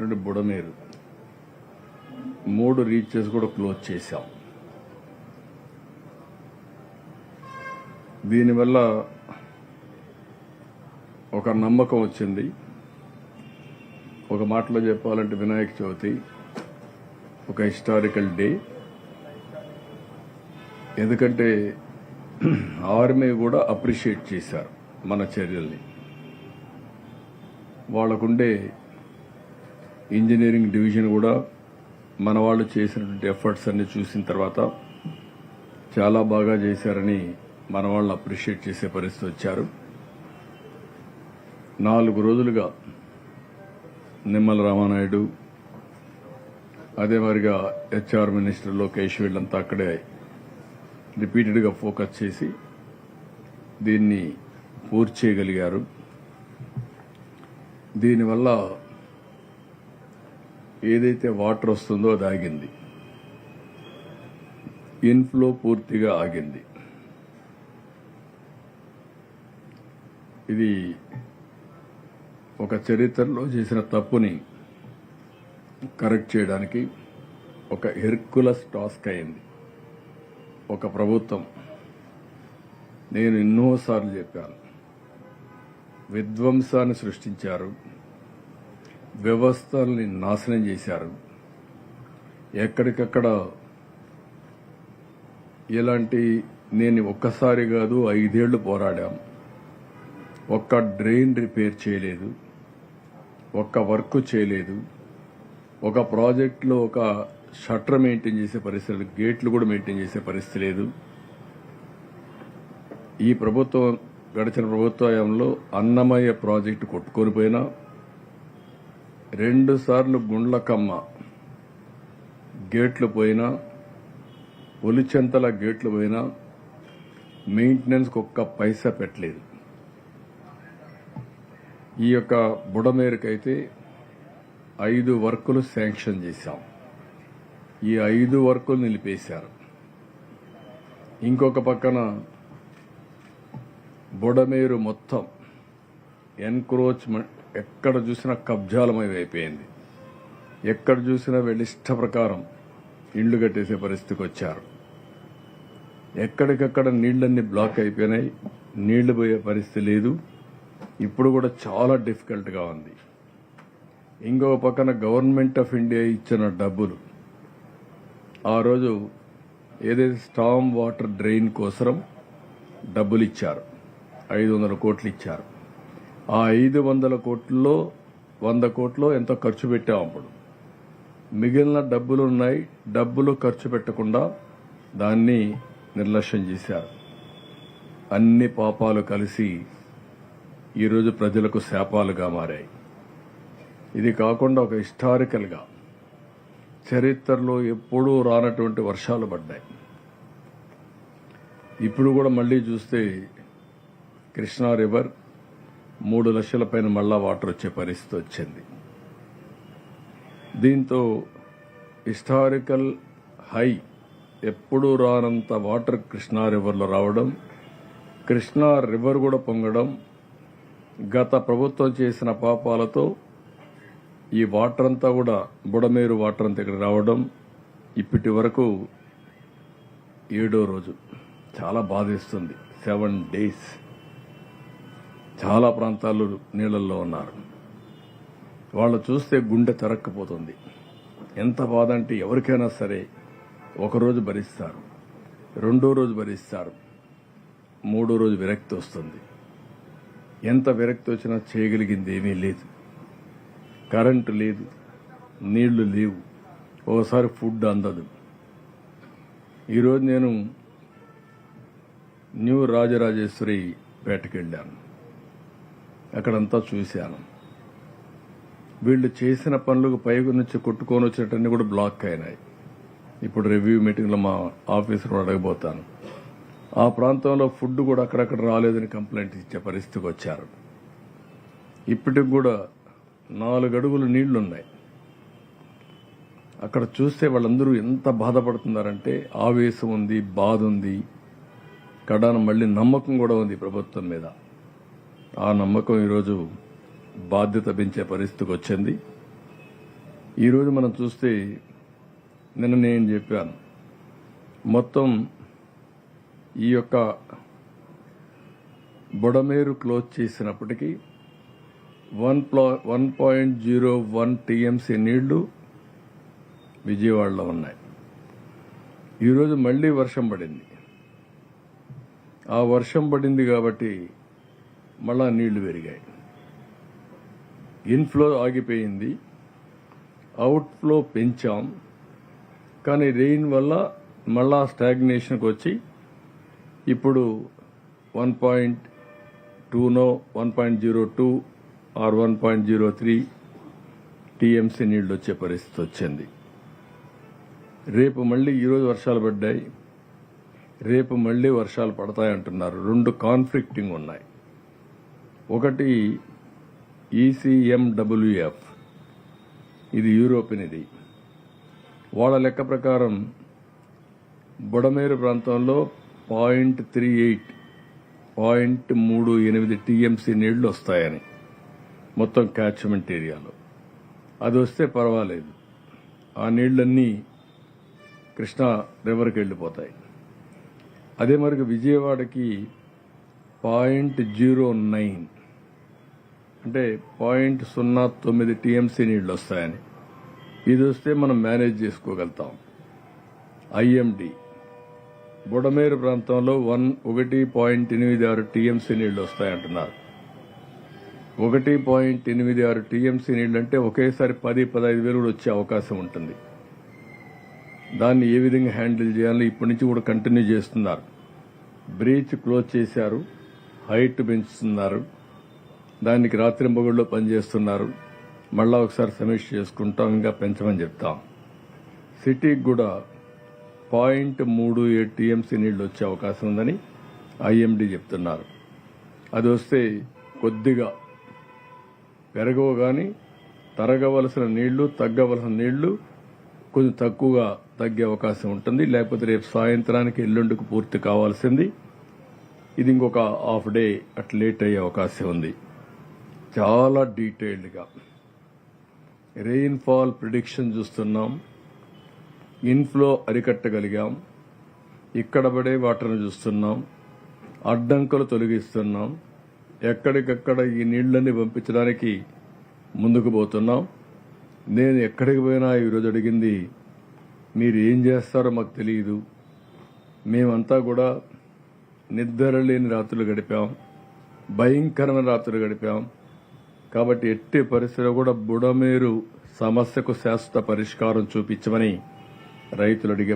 ఉన్నటువంటి బుడమేరు 3 రీచెస్ కూడా క్లోజ్ చేశాం. దీనివల్ల ఒక నమ్మకం వచ్చింది. ఒక మాటలో చెప్పాలంటే వినాయక చవితి ఒక హిస్టారికల్ డే. ఎందుకంటే ఆర్మీ కూడా అప్రిషియేట్ చేశారు మన చర్యల్ని. వాళ్ళకుండే ఇంజనీరింగ్ డివిజన్ కూడా మన వాళ్ళు చేసినటువంటి ఎఫర్ట్స్ అన్ని చూసిన తర్వాత చాలా బాగా చేశారని మన వాళ్ళు అప్రిషియేట్ చేసే పరిస్థితి వచ్చారు. 4 రోజులుగా నిమ్మల రామానాయుడు, అదే మరిగా హెచ్ఆర్ మినిస్టర్ లోకేష్ వీళ్ళంతా అక్కడే రిపీటెడ్గా ఫోకస్ చేసి దీన్ని పూర్తి చేయగలిగారు. దీనివల్ల ఏదైతే వాటర్ వస్తుందో అది ఆగింది, ఇన్ఫ్లో పూర్తిగా ఆగింది. ఇది ఒక చరిత్రలో చేసిన తప్పుని కరెక్ట్ చేయడానికి ఒక హెర్కులస్ టాస్క్ అయింది. ఒక ప్రభుత్వం, నేను ఎన్నోసార్లు చెప్పాను, విధ్వంసాన్ని సృష్టించారు, వ్యవస్థల్ని నాశనం చేశారు. ఎక్కడికక్కడ ఇలాంటి నేను ఒక్కసారి కాదు 5 ఏళ్లు పోరాడాం. ఒక్క డ్రైన్ రిపేర్ చేయలేదు, ఒక్క వర్క్ చేయలేదు, ఒక ప్రాజెక్టులో ఒక షట్టర్ మెయింటైన్ చేసే పరిస్థితి లేదు, గేట్లు కూడా మెయింటైన్ చేసే పరిస్థితి లేదు. ఈ ప్రభుత్వం గడిచిన ప్రభుత్వంలో అన్నమయ్య ప్రాజెక్టు కొట్టుకొని పోయినా, 2 సార్లు గుండ్లకమ్మ గేట్లు పోయినా, ఒలిచెంతల గేట్లు పోయినా మెయింటెనెన్స్కి ఒక్క పైసా పెట్టలేదు. ఈ యొక్క బుడమేరుకైతే 5 వర్కులు శాంక్షన్ చేశాం. ఈ 5 వర్కులు నిలిపేశారు. ఇంకొక పక్కన బుడమేరు మొత్తం ఎన్క్రోచ్మెంట్, ఎక్కడ చూసినా కబ్జాలమై అయిపోయింది. ఎక్కడ చూసినా వీళ్ళ ఇష్ట ప్రకారం ఇళ్లు కట్టేసే పరిస్థితికి వచ్చారు. ఎక్కడికక్కడ నీళ్లన్నీ బ్లాక్ అయిపోయినాయి, నీళ్లు పోయే పరిస్థితి లేదు. ఇప్పుడు కూడా చాలా డిఫికల్ట్గా ఉంది. ఇంకొక పక్కన గవర్నమెంట్ ఆఫ్ ఇండియా ఇచ్చిన డబ్బులు, ఆ రోజు ఏదైతే స్టామ్ వాటర్ డ్రైన్ కోసం డబ్బులు ఇచ్చారు, 500 కోట్లు ఇచ్చారు. ఆ 500 కోట్లలో 100 కోట్లు ఎంతో ఖర్చు పెట్టాం. అప్పుడు మిగిలిన డబ్బులు ఉన్నాయి, డబ్బులు ఖర్చు పెట్టకుండా దాన్ని నిర్లక్ష్యం చేశారు. అన్ని పాపాలు కలిసి ఈరోజు ప్రజలకు శాపాలుగా మారాయి. ఇది కాకుండా ఒక హిస్టారికల్గా చరిత్రలో ఎప్పుడూ రానటువంటి వర్షాలు పడ్డాయి. ఇప్పుడు కూడా మళ్లీ చూస్తే కృష్ణా రివర్ 3 లక్షల పైన మళ్ళా వాటర్ వచ్చే పరిస్థితి వచ్చింది. దీంతో హిస్టారికల్ హై, ఎప్పుడూ రానంత వాటర్ కృష్ణా రివర్లో రావడం, కృష్ణా రివర్ కూడా పొంగడం, గత ప్రభుత్వం చేసిన పాపాలతో ఈ వాటర్ అంతా కూడా బుడమేరు వాటర్ అంతా ఇక్కడ రావడం ఇప్పటి వరకు 7వ రోజు. చాలా బాధేస్తుంది. 7 days చాలా ప్రాంతాలు నీళ్లలో ఉన్నారు. వాళ్ళు చూస్తే గుండె తరక్కపోతుంది. ఎంత బాధ అంటే ఎవరికైనా సరే ఒకరోజు భరిస్తారు, 2వ రోజు భరిస్తారు, 3వ రోజు విరక్తి వస్తుంది. ఎంత విరక్తి వచ్చినా చేయగలిగింది ఏమీ లేదు. కరెంటు లేదు, నీళ్లు లేవు, ఓసారి ఫుడ్ అందదు. ఈరోజు నేను న్యూ రాజరాజేశ్వరి పేటకి వెళ్ళాను. అక్కడంతా చూశాను. వీళ్ళు చేసిన పనులకు పైకి నుంచి కొట్టుకొని వచ్చేటన్నీ కూడా బ్లాక్ అయినాయి. ఇప్పుడు రివ్యూ మీటింగ్లో మా ఆఫీసర్ అడగబోతాను. ఆ ప్రాంతంలో ఫుడ్ కూడా అక్కడక్కడ రాలేదని కంప్లైంట్ ఇచ్చే పరిస్థితికి వచ్చారు. ఇప్పటికి కూడా 4 అడుగులు నీళ్లున్నాయి. అక్కడ చూస్తే వాళ్ళందరూ ఎంత బాధపడుతున్నారంటే ఆవేశం ఉంది, బాధ ఉంది, కడాన మళ్లీ నమ్మకం కూడా ఉంది ప్రభుత్వం మీద. ఆ నమ్మకం ఈరోజు బాధ్యత పెంచే పరిస్థితికి వచ్చింది. ఈరోజు మనం చూస్తే నిన్న నేను చెప్పాను, మొత్తం ఈ యొక్క బుడమేరు క్లోజ్ చేసినప్పటికీ 1.01 టీఎంసీ నీళ్లు విజయవాడలో ఉన్నాయి. ఈరోజు మళ్లీ వర్షం పడింది. ఆ వర్షం పడింది కాబట్టి మళ్ళా నీళ్లు పెరిగాయి. ఇన్ఫ్లో ఆగిపోయింది, అవుట్ఫ్లో పెంచాం. కానీ రెయిన్ వల్ల మళ్ళా స్టాగ్నేషన్కి వచ్చి ఇప్పుడు 1.2 1.02 ఆర్ 1.03 టీఎంసీ నీళ్లు వచ్చే పరిస్థితి వచ్చింది. రేపు మళ్లీ ఈరోజు వర్షాలు పడ్డాయి, రేపు మళ్లీ వర్షాలు పడతాయంటున్నారు. రెండు కాన్ఫ్లిక్టింగ్ ఉన్నాయి. ఒకటి ECMWF, ఇది యూరోపియన్. వాళ్ళ లెక్క ప్రకారం బుడమేరు ప్రాంతంలో 0.38 టీఎంసీ నీళ్లు వస్తాయని మొత్తం క్యాచ్మెంట్ ఏరియాలో. అది వస్తే పర్వాలేదు, ఆ నీళ్లన్నీ కృష్ణా రివర్కి వెళ్ళిపోతాయి. అదే మరి విజయవాడకి 0.09 అంటే 0.09 టీఎంసీ నీళ్లు వస్తాయని. ఇది వస్తే మనం మేనేజ్ చేసుకోగలుగుతాం. IMD బుడమేరు ప్రాంతంలో 1.86 టీఎంసీ నీళ్లు వస్తాయంటున్నారు. 1.86 టీఎంసీ నీళ్లు అంటే ఒకేసారి 10-15 వేలు కూడా వచ్చే అవకాశం ఉంటుంది. దాన్ని ఏ విధంగా హ్యాండిల్ చేయాలో ఇప్పటి నుంచి కూడా కంటిన్యూ చేస్తున్నారు. బ్రీచ్ క్లోజ్ చేశారు, హైట్ పెంచుతున్నారు, దానికి రాత్రింబగళ్ళు పనిచేస్తున్నారు. మళ్ళా ఒకసారి సమీక్ష చేసుకుంటాం, ఇంకా పెంచమని చెప్తాం. సిటీకి కూడా 0.37 టీఎంసీ నీళ్లు వచ్చే అవకాశం ఉందని IMD చెప్తున్నారు. అది వస్తే కొద్దిగా పెరగవు, కానీ తరగవలసిన నీళ్లు తగ్గవలసిన నీళ్లు కొంచెం తక్కువగా తగ్గే అవకాశం ఉంటుంది. లేకపోతే రేపు సాయంత్రానికి ఎల్లుండికి పూర్తి కావాల్సింది. ఇది ఇంకొక హాఫ్ డే అట్లా లేట్ అయ్యే అవకాశం ఉంది. చాలా డీటెయిల్డ్గా రెయిన్ఫాల్ ప్రిడిక్షన్ చూస్తున్నాం. ఇన్ఫ్లో అరికట్టగలిగాం, ఇక్కడ పడే వాటర్ను చూస్తున్నాం, అడ్డంకులు తొలగిస్తున్నాం, ఎక్కడికక్కడ ఈ నీళ్లన్నీ పంపించడానికి ముందుకు పోతున్నాం. నేను ఎక్కడికి పోయినా ఈరోజు అడిగింది, మీరు ఏం చేస్తారో మాకు తెలియదు, మేమంతా కూడా నిద్ర లేని రాత్రులు గడిపాం, భయంకరమైన రాత్రులు గడిపాం. కాబట్టి ఎట్టి పరిస్థితిలో కూడా బుడమేరు సమస్యకు శాశ్వత పరిష్కారం చూపించమని రైతులు అడిగే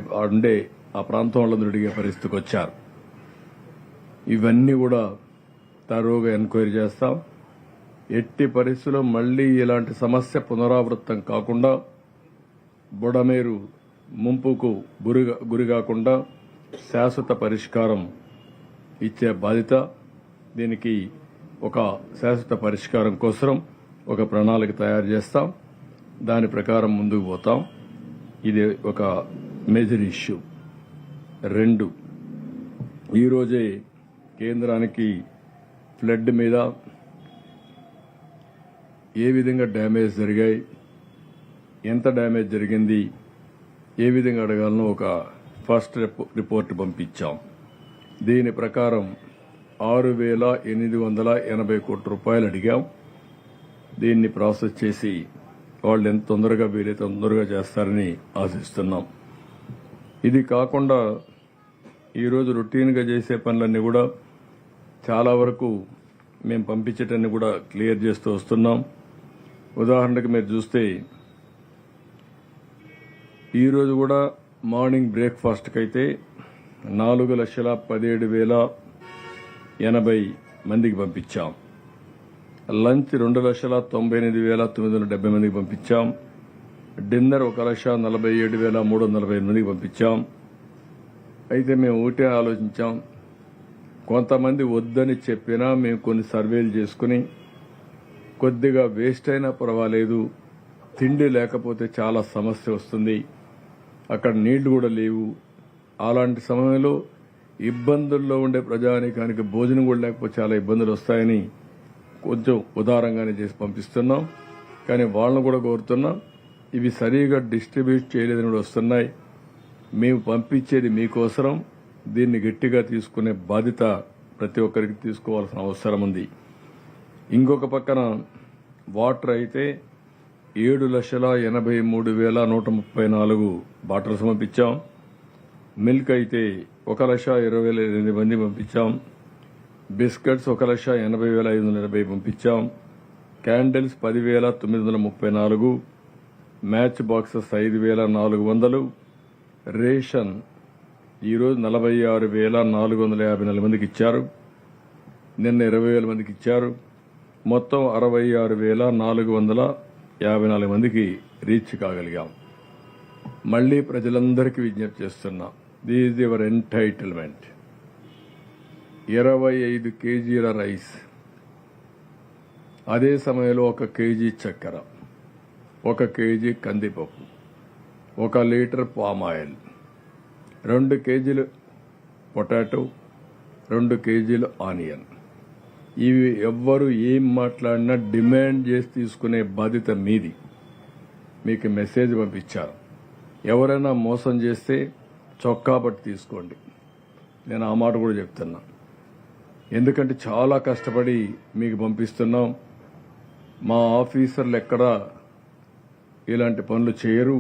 ఆ ప్రాంతం వాళ్ళందరూ అడిగే పరిస్థితికి వచ్చారు. ఇవన్నీ కూడా తరోగా ఎంక్వైరీ చేస్తాం. ఎట్టి పరిస్థితుల్లో మళ్లీ ఇలాంటి సమస్య పునరావృతం కాకుండా, బుడమేరు ముంపుకు గురి కాకుండా శాశ్వత పరిష్కారం ఇచ్చే బాధ్యత. దీనికి ఒక శాశ్వత పరిష్కారం కోసం ఒక ప్రణాళిక తయారు చేస్తాం, దాని ప్రకారం ముందుకు పోతాం. ఇది ఒక మేజర్ ఇష్యూ. 2, ఈరోజే కేంద్రానికి ఫ్లడ్ మీద ఏ విధంగా డ్యామేజ్ జరిగాయి, ఎంత డ్యామేజ్ జరిగింది, ఏ విధంగా అడగాలనో ఒక ఫస్ట్ రిపోర్ట్ పంపించాం. దీని ప్రకారం 6,880 కోట్ల రూపాయలు అడిగాం. దీన్ని ప్రాసెస్ చేసి వాళ్ళు ఎంత తొందరగా వీలైతే తొందరగా చేస్తారని ఆశిస్తున్నాం. ఇది కాకుండా ఈరోజు రొటీన్గా చేసే పనులన్నీ కూడా చాలా వరకు మేము పంపించేటన్ని కూడా క్లియర్ చేస్తూ వస్తున్నాం. ఉదాహరణకు మీరు చూస్తే ఈరోజు కూడా మార్నింగ్ బ్రేక్ఫాస్ట్కి అయితే 4,17,080 మందికి పంపించాం. లంచ్ 2,98,970 మందికి పంపించాం. డిన్నర్ 1,47,340 మందికి పంపించాం. అయితే మేము ఒకటే ఆలోచించాం, కొంతమంది వద్దని చెప్పినా మేము కొన్ని సర్వేలు చేసుకుని కొద్దిగా వేస్ట్ అయినా పర్వాలేదు, తిండి లేకపోతే చాలా సమస్య వస్తుంది, అక్కడ నీళ్లు కూడా లేవు, అలాంటి సమయంలో ఇబ్బందుల్లో ఉండే ప్రజానీకానికి భోజనం కూడా లేకపోతే చాలా ఇబ్బందులు వస్తాయని కొంచెం ఉదారంగానే చేసి పంపిస్తున్నాం. కానీ వాళ్ళను కూడా కోరుతున్నాం, ఇవి సరిగా డిస్ట్రిబ్యూట్ చేయలేదని కూడా వస్తున్నాయి. మేము పంపించేది మీకోసరం. దీన్ని గట్టిగా తీసుకునే బాధ్యత ప్రతి ఒక్కరికి తీసుకోవాల్సిన అవసరం ఉంది. ఇంకొక పక్కన వాటర్ అయితే 7,83,134 బాటిల్స్ పంపించాం. మిల్క్ అయితే 1,20,008 మంది పంపించాం. బిస్కెట్స్ 1,80,580 పంపించాం. క్యాండిల్స్ 10,934, మ్యాచ్ బాక్సెస్ 5,400, రేషన్ ఈరోజు 46,454 మందికి ఇచ్చారు. నిన్న 20,000 మందికి ఇచ్చారు. మొత్తం 66,454 మందికి రీచ్ కాగలిగాం. మళ్లీ ప్రజలందరికీ విజ్ఞప్తి చేస్తున్నాం, దిస్ ఈజ్ యువర్ ఎంటైటిల్మెంట్. 25 కేజీల రైస్, అదే సమయంలో 1 కేజీ చక్కెర, 1 కేజీ కందిపప్పు, 1 లీటర్ పామ్ ఆయిల్, 2 కేజీలు పొటాటో, 2 కేజీలు ఆనియన్. ఇవి ఎవ్వరు ఏం మాట్లాడినా డిమాండ్ చేసి తీసుకునే బాధ్యత మీది. మీకు మెసేజ్ పంపించారు. ఎవరైనా మోసం చేస్తే చొక్కా పట్టి తీసుకోండి. నేను ఆ మాట కూడా చెప్తున్నా. ఎందుకంటే చాలా కష్టపడి మీకు పంపిస్తున్నాం. మా ఆఫీసర్లు ఎక్కడా ఇలాంటి పనులు చేయరు.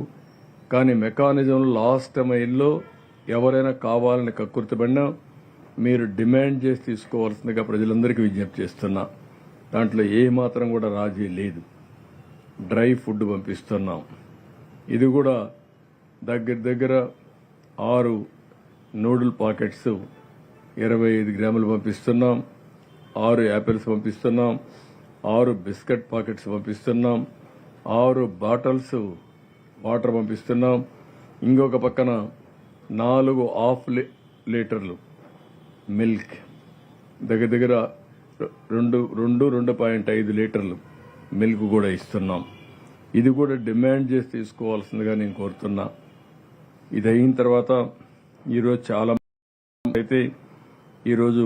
కానీ మెకానిజం లాస్ట్ మైల్లో ఎవరైనా కావాలని కక్కుర్తిపడినా మీరు డిమాండ్ చేసి తీసుకోవాల్సిందిగా ప్రజలందరికీ విజ్ఞప్తి చేస్తున్నా. దాంట్లో ఏ మాత్రం కూడా రాజీ లేదు. డ్రై ఫుడ్ పంపిస్తున్నాం. ఇది కూడా దగ్గర 6 నూడిల్ పాకెట్స్ 25 గ్రాములు పంపిస్తున్నాం. 6 యాపిల్స్ పంపిస్తున్నాం. 6 బిస్కెట్ పాకెట్స్ పంపిస్తున్నాం. 6 బాటిల్స్ వాటర్ పంపిస్తున్నాం. ఇంకొక పక్కన 4 హాఫ్ లీటర్లు మిల్క్, దగ్గర 2.5 లీటర్లు మిల్క్ కూడా ఇస్తున్నాం. ఇది కూడా డిమాండ్ చేసి తీసుకోవాల్సిందిగా నేను కోరుతున్నా. ఇది అయిన తర్వాత ఈరోజు చాలా అయితే ఈరోజు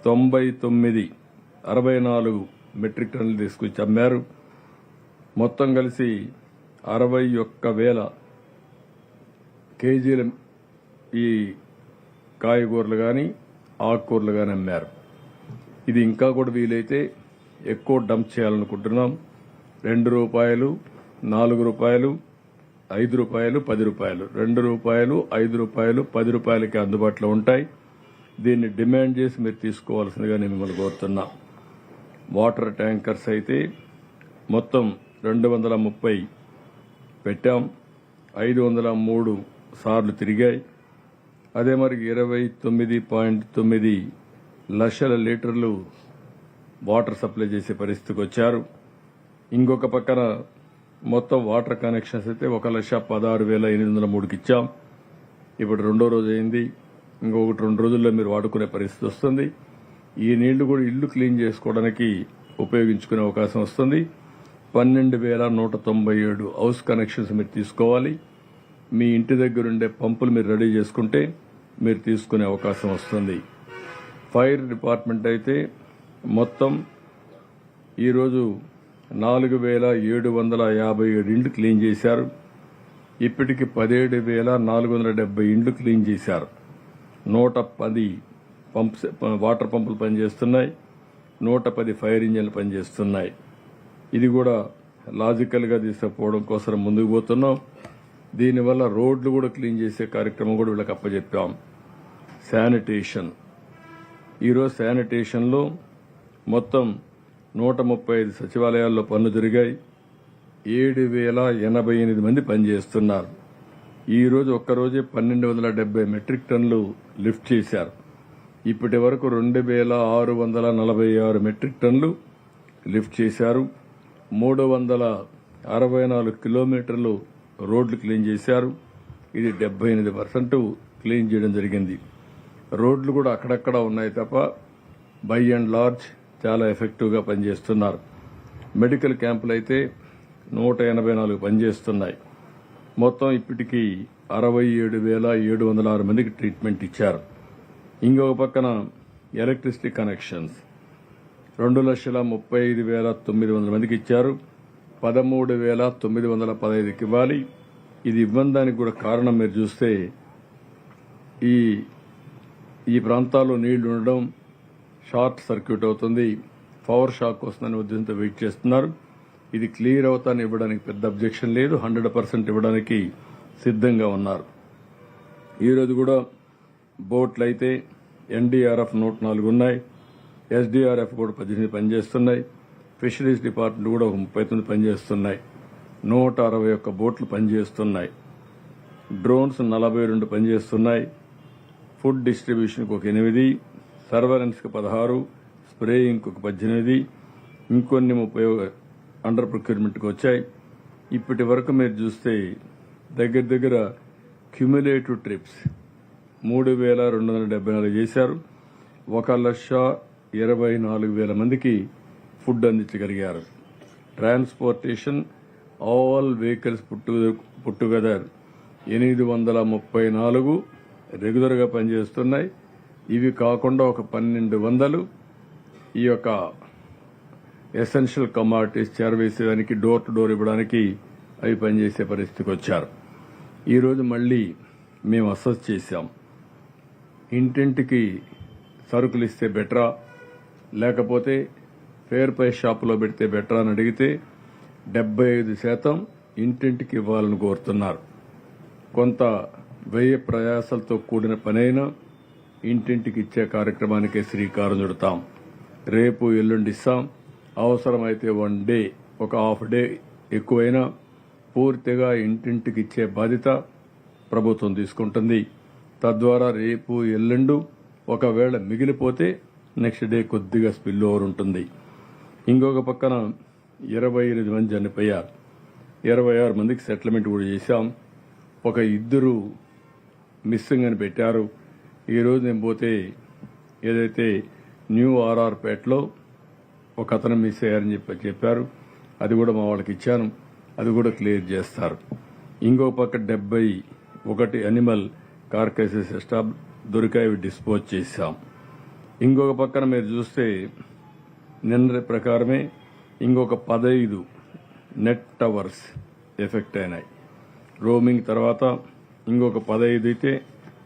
64 మెట్రిక్ టన్నులు తీసుకొచ్చి అమ్మారు. మొత్తం కలిసి 61,000 కేజీల ఈ కాయగూరలు కానీ ఆకుకూరలు కానీ అమ్మారు. ఇది ఇంకా కూడా వీలైతే ఎక్కువ డంప్ చేయాలనుకుంటున్నాం. 2 రూపాయలు, 4 రూపాయలు, 5 రూపాయలు, 10 రూపాయలు, 2 రూపాయలు, 5 రూపాయలు, 10 రూపాయలకి అందుబాటులో ఉంటాయి. దీన్ని డిమాండ్ చేసి మీరు తీసుకోవాల్సిందిగా నేను మిమ్మల్ని కోరుతున్నా. వాటర్ ట్యాంకర్స్ అయితే మొత్తం 230 పెట్టాం. 503 సార్లు తిరిగాయి. అదే మరి 29.9 లక్షల లీటర్లు వాటర్ సప్లై చేసే పరిస్థితికి వచ్చారు. ఇంకొక పక్కన మొత్తం వాటర్ కనెక్షన్స్ అయితే 1,16,803కి ఇచ్చాం. ఇప్పుడు 2వ రోజు అయింది. ఇంకొకటి 2 రోజుల్లో మీరు వాడుకునే పరిస్థితి వస్తుంది. ఈ నీళ్లు కూడా ఇల్లు క్లీన్ చేసుకోవడానికి ఉపయోగించుకునే అవకాశం వస్తుంది. 12,197 హౌస్ కనెక్షన్స్ మీరు తీసుకోవాలి. మీ ఇంటి దగ్గర ఉండే పంపులు మీరు రెడీ చేసుకుంటే మీరు తీసుకునే అవకాశం వస్తుంది. ఫైర్ డిపార్ట్మెంట్ అయితే మొత్తం ఈరోజు 4,757 ఇండ్లు క్లీన్ చేశారు. ఇప్పటికి 17,470 ఇండ్లు క్లీన్ చేశారు. 110 వాటర్ పంపులు పనిచేస్తున్నాయి. 110 ఫైర్ ఇంజన్లు పనిచేస్తున్నాయి. ఇది కూడా లాజికల్ గా తీసుకుపోవడం కోసం ముందుకు పోతున్నాం. దీనివల్ల రోడ్లు కూడా క్లీన్ చేసే కార్యక్రమం కూడా వీళ్ళకి అప్పచెప్పాం. శానిటేషన్, ఈరోజు శానిటేషన్లో మొత్తం 135 సచివాలయాల్లో పనులు జరిగాయి. 7,088 మంది పనిచేస్తున్నారు. ఈరోజు ఒక్కరోజే 1,270 మెట్రిక్ టన్నులు లిఫ్ట్ చేశారు. ఇప్పటి వరకు 2,646 మెట్రిక్ టన్నులు లిఫ్ట్ చేశారు. 364 కిలోమీటర్లు రోడ్లు క్లీన్ చేశారు. ఇది 78% క్లీన్ చేయడం జరిగింది. రోడ్లు కూడా అక్కడక్కడ ఉన్నాయి తప్ప బై అండ్ లార్జ్ చాలా ఎఫెక్టివ్గా పనిచేస్తున్నారు. మెడికల్ క్యాంపులు అయితే 184 పనిచేస్తున్నాయి. మొత్తం ఇప్పటికీ 67,706 మందికి ట్రీట్మెంట్ ఇచ్చారు. ఇంకొక పక్కన ఎలక్ట్రిసిటీ కనెక్షన్స్ 2,35,900 మందికి ఇచ్చారు. 13,915కి ఇవ్వాలి. ఇది ఇవ్వడానికి కూడా కారణం మీరు చూస్తే ఈ ప్రాంతాల్లో నీళ్లు ఉండడం, షార్ట్ సర్క్యూట్ అవుతుంది, పవర్ షాక్ వస్తుందని ఉద్దేశంతో వెయిట్ చేస్తున్నారు. ఇది క్లియర్ అవుతాను ఇవ్వడానికి పెద్ద అబ్జెక్షన్ లేదు. 100% ఇవ్వడానికి సిద్ధంగా ఉన్నారు. ఈరోజు కూడా బోట్లు అయితే ఎన్డీఆర్ఎఫ్ 104 ఉన్నాయి, ఎస్డీఆర్ఎఫ్ కూడా 18 పనిచేస్తున్నాయి, ఫిషరీస్ డిపార్ట్మెంట్ కూడా 39 పనిచేస్తున్నాయి, 161 బోట్లు పనిచేస్తున్నాయి, డ్రోన్స్ 42 పనిచేస్తున్నాయి, ఫుడ్ డిస్ట్రిబ్యూషన్కి ఒక 8, సర్వరెన్స్కి 16, స్ప్రేయింగ్కి ఒక 18, ఇంకొన్ని 30 అండర్ ప్రొక్యూర్మెంట్కి వచ్చాయి. ఇప్పటి వరకు మీరు చూస్తే దగ్గర క్యుములేటివ్ ట్రిప్స్ 3,274 చేశారు. 1,24,000 మందికి ఫుడ్ అందించగలిగారు. Transportation all vehicles put together 834 రెగ్యులర్గా పనిచేస్తున్నాయి. ఇవి కాకుండా ఒక 1,200 ఈ యొక్క ఎసెన్షియల్ కమాడిటీస్ చేరవేసేదానికి, డోర్ టు డోర్ ఇవ్వడానికి అవి పనిచేసే పరిస్థితికి వచ్చారు. ఈరోజు మళ్లీ మేము అసెస్ చేశాం. ఇంటింటికి సరుకులు ఇస్తే బెటరా, లేకపోతే ఫేర్ ప్రైస్ షాపులో పెడితే బెటరా అని అడిగితే 75% ఇంటింటికి ఇవ్వాలని కోరుతున్నారు. కొంత వ్యయ ప్రయాసాలతో కూడిన పనైనా ఇంటింటికి ఇచ్చే కార్యక్రమానికే శ్రీకారం చుడతాం. రేపు ఎల్లుండి ఇస్తాం. అవసరమైతే 1 డే, ఒక హాఫ్ డే ఎక్కువైనా పూర్తిగా ఇంటింటికి ఇచ్చే బాధ్యత ప్రభుత్వం తీసుకుంటుంది. తద్వారా రేపు ఎల్లుండు ఒకవేళ మిగిలిపోతే నెక్స్ట్ డే కొద్దిగా స్పిల్ ఓవర్ ఉంటుంది. ఇంకొక పక్కన 28 మంది చనిపోయారు, 26 మందికి సెటిల్మెంట్ కూడా చేశాం. ఒక 2 మిస్సింగ్ అని పెట్టారు. ఈరోజు నేను పోతే ఏదైతే న్యూ ఆర్ఆర్ పేటలో ఒక అతను మిస్ అయ్యారని చెప్పారు. అది కూడా మా వాళ్ళకి ఇచ్చాను, అది కూడా క్లియర్ చేస్తారు. ఇంకో పక్క 71 అనిమల్ కార్కేసెస్ దొరికాయి, డిస్పోజ్ చేశాం. ఇంకొక పక్కన మీరు చూస్తే నిన్న ప్రకారమే ఇంకొక 15 నెట్ టవర్స్ ఎఫెక్ట్ అయినాయి. రోమింగ్ తర్వాత ఇంకొక 15 అయితే